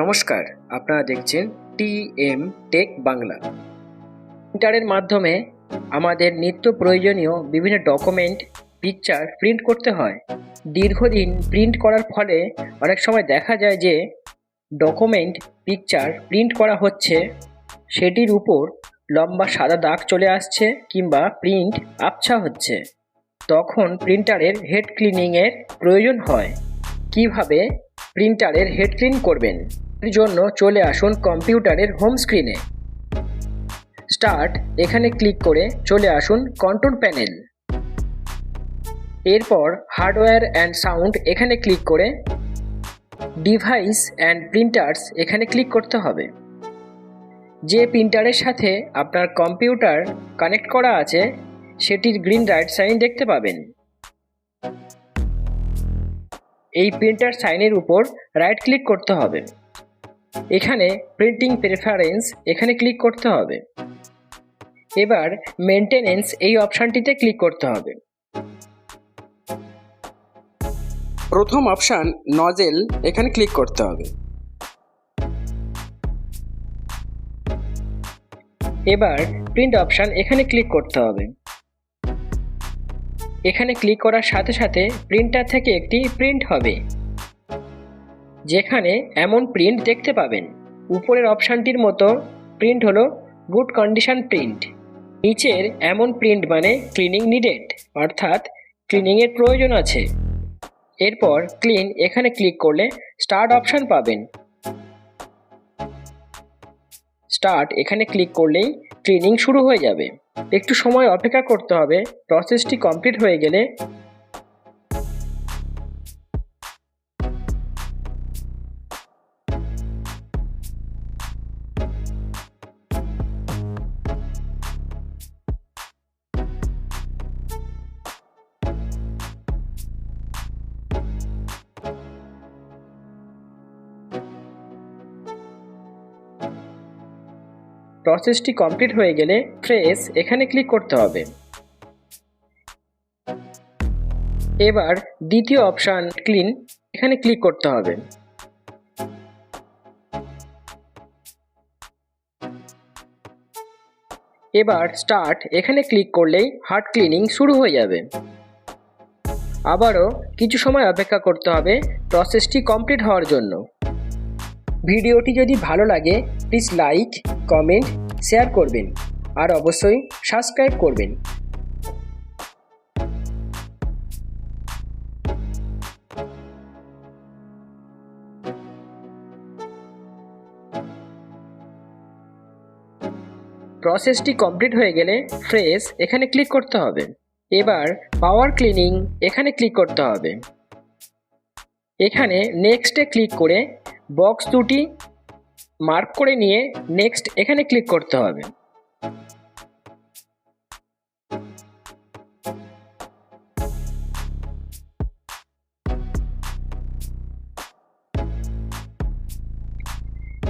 নমস্কার, আপনারা দেখছেন টিএম টেক বাংলা। প্রিন্টারের মাধ্যমে আমাদের নিত্য প্রয়োজনীয় বিভিন্ন ডকুমেন্ট, পিকচার প্রিন্ট করতে হয়। দীর্ঘদিন প্রিন্ট করার ফলে অনেক সময় দেখা যায় যে ডকুমেন্ট, পিকচার প্রিন্ট করা হচ্ছে, সেটির উপর লম্বা সাদা দাগ চলে আসছে কিংবা প্রিন্ট আবছা হচ্ছে। তখন প্রিন্টারের হেড ক্লিনিংয়ের প্রয়োজন হয়। কিভাবে প্রিন্টারের হেড ক্লিন করবেন, এর জন্য চলে আসুন কম্পিউটারের হোম স্ক্রিনে। স্টার্ট এখানে ক্লিক করে চলে আসুন কন্ট্রোল প্যানেল। এরপর হার্ডওয়্যার অ্যান্ড সাউন্ড এখানে ক্লিক করে ডিভাইস অ্যান্ড প্রিন্টার্স এখানে ক্লিক করতে হবে। যে প্রিন্টারের সাথে আপনার কম্পিউটার কানেক্ট করা আছে সেটির গ্রিন রাইট সাইন দেখতে পাবেন। এই প্রিন্টার সাইনের উপর রাইট ক্লিক করতে হবে। এখানে প্রিন্টিং প্রেফারেন্স এখানে ক্লিক করতে হবে। এবার মেনটেনেন্স এই অপশানটিতে ক্লিক করতে হবে। প্রথম অপশান নজেল এখানে ক্লিক করতে হবে। এবার প্রিন্ট অপশান এখানে ক্লিক করতে হবে। এখানে ক্লিক করার সাথে সাথে প্রিন্টার থেকে একটি প্রিন্ট হবে, যেখানে এমন প্রিন্ট দেখতে পাবেন। উপরের অপশানটির মতো প্রিন্ট হলো গুড কন্ডিশন প্রিন্ট। নিচের এমন প্রিন্ট মানে ক্লিনিং নিডেড, অর্থাৎ ক্লিনিংয়ের প্রয়োজন আছে। এরপর ক্লিন এখানে ক্লিক করলে স্টার্ট অপশান পাবেন। স্টার্ট এখানে ক্লিক করলেই ক্লিনিং শুরু হয়ে যাবে। একটু সময় অপেক্ষা করতে হবে। প্রসেসটি কমপ্লিট হয়ে গেলে ফ্রেশ এখানে ক্লিক করতে হবে। এবার দ্বিতীয় অপশান ক্লিন এখানে ক্লিক করতে হবে। এবার স্টার্ট এখানে ক্লিক করলেই হার্ড ক্লিনিং শুরু হয়ে যাবে। আবারও কিছু সময় অপেক্ষা করতে হবে প্রসেসটি কমপ্লিট হওয়ার জন্য। ভিডিওটি যদি ভালো লাগে প্লিজ লাইক, কমেন্ট, শেয়ার করবেন আর অবশ্যই সাবস্ক্রাইব করবেন। প্রসেসটি কমপ্লিট হয়ে গেলে ফ্রেশ এখানে ক্লিক করতে হবে। এবার পাওয়ার ক্লিনিং এখানে ক্লিক করতে হবে। এখানে নেক্সটে ক্লিক করে বক্স দুটি মার্ক করে নিয়ে নেক্সট এখানে ক্লিক করতে হবে।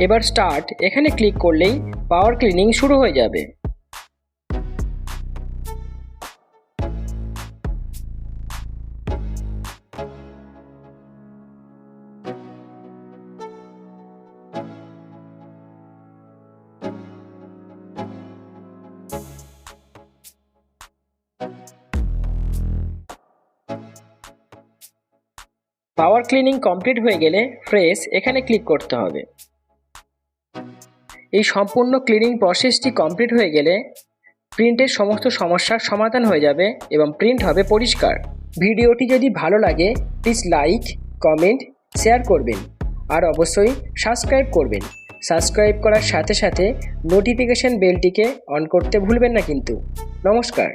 এবার স্টার্ট এখানে ক্লিক করলেই পাওয়ার ক্লিনিং শুরু হয়ে যাবে। পাওয়ার ক্লিনিং কমপ্লিট হয়ে গেলে ফ্রেশ এখানে ক্লিক করতে হবে। এই সম্পূর্ণ ক্লিনিং প্রসেসটি কমপ্লিট হয়ে গেলে প্রিন্টের সমস্ত সমস্যার সমাধান হয়ে যাবে এবং প্রিন্ট হবে পরিষ্কার। ভিডিওটি যদি ভালো লাগে প্লিজ লাইক, কমেন্ট, শেয়ার করবেন আর অবশ্যই সাবস্ক্রাইব করবেন। সাবস্ক্রাইব করার সাথে সাথে নোটিফিকেশন বেলটিকে অন করতে ভুলবেন না কিন্তু। নমস্কার।